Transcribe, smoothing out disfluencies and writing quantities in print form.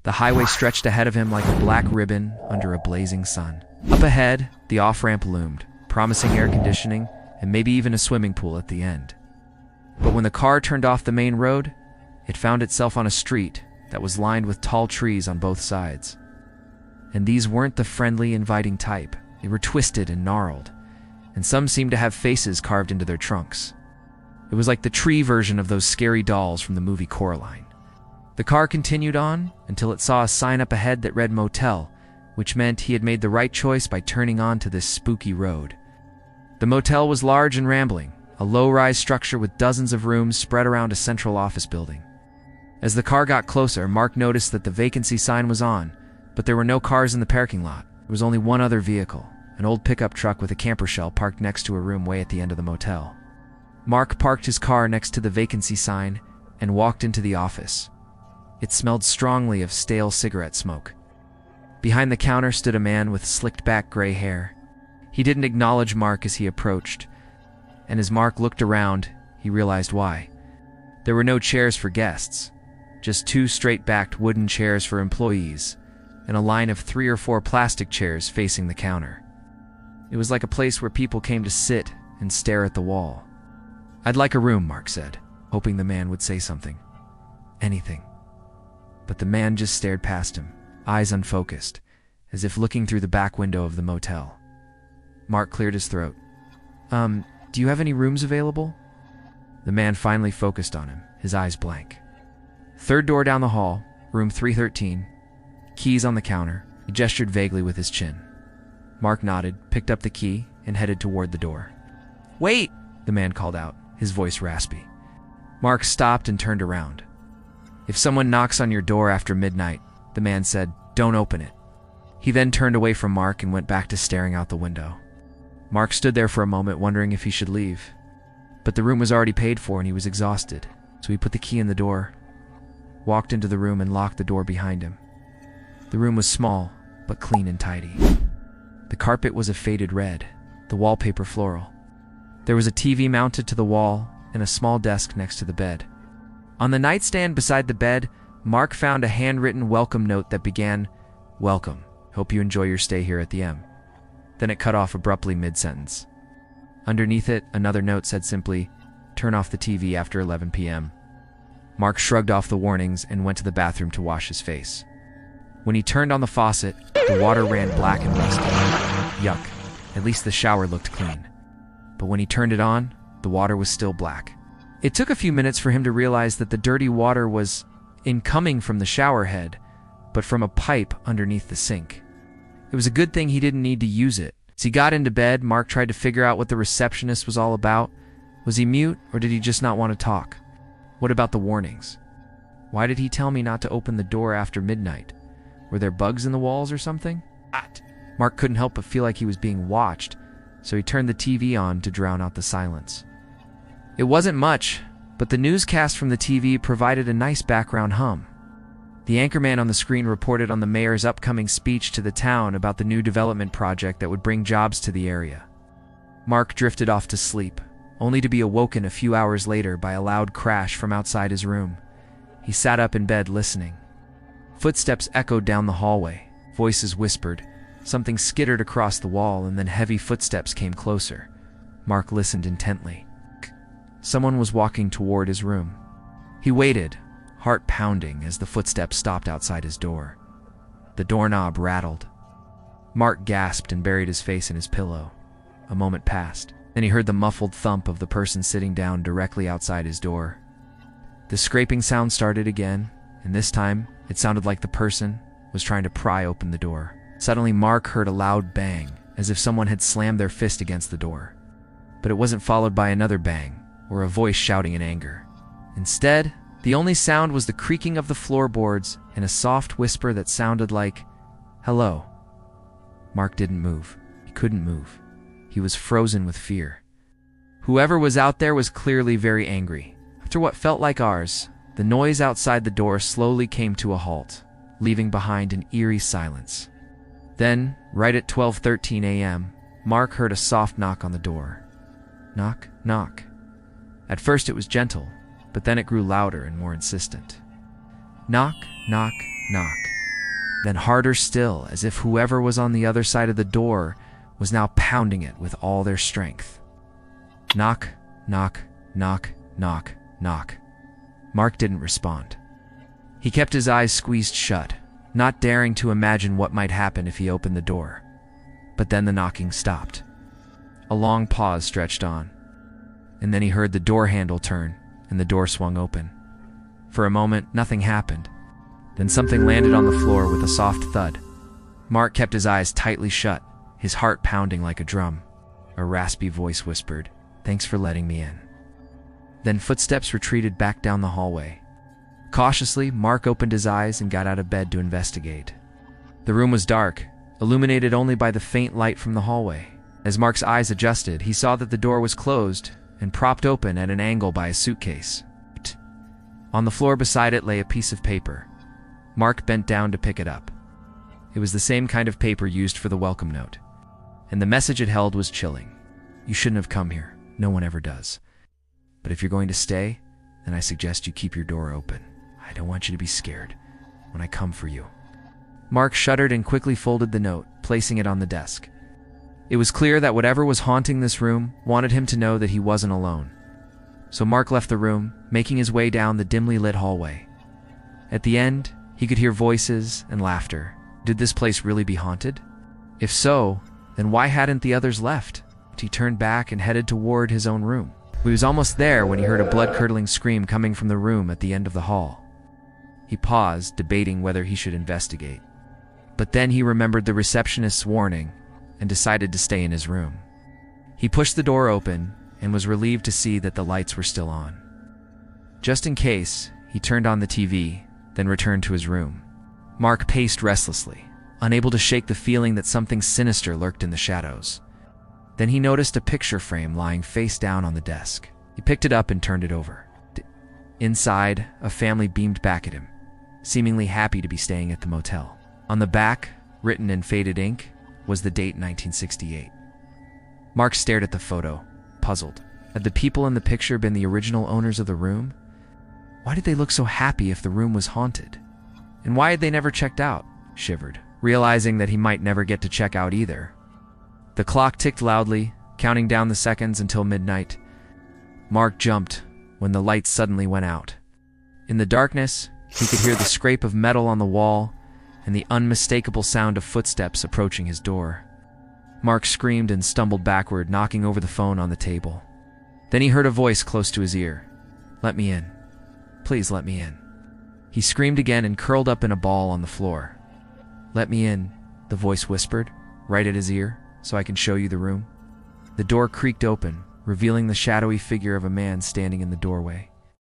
The highway stretched ahead of him like a black ribbon under a blazing sun. Up ahead, the off-ramp loomed, promising air conditioning and maybe even a swimming pool at the end. But when the car turned off the main road, it found itself on a street that was lined with tall trees on both sides. And these weren't the friendly, inviting type. They were twisted and gnarled, and some seemed to have faces carved into their trunks. It was like the tree version of those scary dolls from the movie Coraline. The car continued on until it saw a sign up ahead that read motel, which meant he had made the right choice by turning onto this spooky road. The motel was large and rambling, a low-rise structure with dozens of rooms spread around a central office building. As the car got closer, Mark noticed that the vacancy sign was on, but there were no cars in the parking lot. There was only one other vehicle, an old pickup truck with a camper shell parked next to a room way at the end of the motel. Mark parked his car next to the vacancy sign and walked into the office. It smelled strongly of stale cigarette smoke. Behind the counter stood a man with slicked-back gray hair. He didn't acknowledge Mark as he approached, and as Mark looked around, he realized why. There were no chairs for guests, just 2 straight-backed wooden chairs for employees, and a line of 3 or 4 plastic chairs facing the counter. It was like a place where people came to sit and stare at the wall. "I'd like a room," Mark said, hoping the man would say something. Anything. But the man just stared past him, eyes unfocused, as if looking through the back window of the motel. Mark cleared his throat. Do you have any rooms available?" The man finally focused on him, his eyes blank. "Third door down the hall, room 313. Keys on the counter." He gestured vaguely with his chin. Mark nodded, picked up the key, and headed toward the door. "Wait!" the man called out, his voice raspy. Mark stopped and turned around. "If someone knocks on your door after midnight," the man said, "don't open it." He then turned away from Mark and went back to staring out the window. Mark stood there for a moment, wondering if he should leave. But the room was already paid for and he was exhausted, so he put the key in the door, walked into the room and locked the door behind him. The room was small, but clean and tidy. The carpet was a faded red, the wallpaper floral. There was a TV mounted to the wall and a small desk next to the bed. On the nightstand beside the bed, Mark found a handwritten welcome note that began, "Welcome. Hope you enjoy your stay here at the M." Then it cut off abruptly mid-sentence. Underneath it, another note said simply, "Turn off the TV after 11 p.m. Mark shrugged off the warnings and went to the bathroom to wash his face. When he turned on the faucet, the water ran black and rusty. Yuck. At least the shower looked clean. But when he turned it on, the water was still black. It took a few minutes for him to realize that the dirty water was incoming from the shower head, but from a pipe underneath the sink. It was a good thing he didn't need to use it. As he got into bed, Mark tried to figure out what the receptionist was all about. Was he mute, or did he just not want to talk? What about the warnings? Why did he tell me not to open the door after midnight? Were there bugs in the walls or something? Mark couldn't help but feel like he was being watched, so he turned the TV on to drown out the silence. It wasn't much, but the newscast from the TV provided a nice background hum. The anchorman on the screen reported on the mayor's upcoming speech to the town about the new development project that would bring jobs to the area. Mark drifted off to sleep, only to be awoken a few hours later by a loud crash from outside his room. He sat up in bed listening. Footsteps echoed down the hallway, voices whispered, something skittered across the wall, and then heavy footsteps came closer. Mark listened intently. Someone was walking toward his room. He waited, heart pounding, as the footsteps stopped outside his door. The doorknob rattled. Mark gasped and buried his face in his pillow. A moment passed. Then he heard the muffled thump of the person sitting down directly outside his door. The scraping sound started again, and this time it sounded like the person was trying to pry open the door. Suddenly, Mark heard a loud bang, as if someone had slammed their fist against the door. But it wasn't followed by another bang, or a voice shouting in anger. Instead, the only sound was the creaking of the floorboards and a soft whisper that sounded like, "Hello." Mark didn't move. He couldn't move. He was frozen with fear. Whoever was out there was clearly very angry. After what felt like hours, the noise outside the door slowly came to a halt, leaving behind an eerie silence. Then, right at 12:13 a.m., Mark heard a soft knock on the door. Knock, knock. At first it was gentle, but then it grew louder and more insistent. Knock, knock, knock. then harder still, as if whoever was on the other side of the door was now pounding it with all their strength. Knock, knock, knock, knock, knock. Mark didn't respond. He kept his eyes squeezed shut, not daring to imagine what might happen if he opened the door. But then the knocking stopped. A long pause stretched on, and then he heard the door handle turn, and the door swung open. For a moment, nothing happened. Then something landed on the floor with a soft thud. Mark kept his eyes tightly shut, his heart pounding like a drum. A raspy voice whispered, "Thanks for letting me in." Then footsteps retreated back down the hallway. Cautiously, Mark opened his eyes and got out of bed to investigate. The room was dark, illuminated only by the faint light from the hallway. As Mark's eyes adjusted, he saw that the door was closed and propped open at an angle by a suitcase. On the floor beside it lay a piece of paper. Mark bent down to pick it up. It was the same kind of paper used for the welcome note, and the message it held was chilling. "You shouldn't have come here. No one ever does. But if you're going to stay, then I suggest you keep your door open. I don't want you to be scared when I come for you." Mark shuddered and quickly folded the note, placing it on the desk. It was clear that whatever was haunting this room wanted him to know that he wasn't alone. So Mark left the room, making his way down the dimly lit hallway. At the end, he could hear voices and laughter. Did this place really be haunted? If so, then why hadn't the others left? He turned back and headed toward his own room. He was almost there when he heard a blood-curdling scream coming from the room at the end of the hall. He paused, debating whether he should investigate. But then he remembered the receptionist's warning and decided to stay in his room. He pushed the door open and was relieved to see that the lights were still on. Just in case, he turned on the TV, then returned to his room. Mark paced restlessly, unable to shake the feeling that something sinister lurked in the shadows. Then he noticed a picture frame lying face down on the desk. He picked it up and turned it over. Inside, a family beamed back at him, seemingly happy to be staying at the motel. On the back, written in faded ink, was the date 1968. Mark stared at the photo, puzzled. Had the people in the picture been the original owners of the room? Why did they look so happy if the room was haunted? And why had they never checked out? Shivered, realizing that he might never get to check out either. The clock ticked loudly, counting down the seconds until midnight. Mark jumped when the lights suddenly went out. In the darkness, he could hear the scrape of metal on the wall and the unmistakable sound of footsteps approaching his door. Mark screamed and stumbled backward, knocking over the phone on the table. Then he heard a voice close to his ear. "Let me in. Please let me in." He screamed again and curled up in a ball on the floor. "Let me in," the voice whispered, right at his ear, "so I can show you the room." The door creaked open, revealing the shadowy figure of a man standing in the doorway.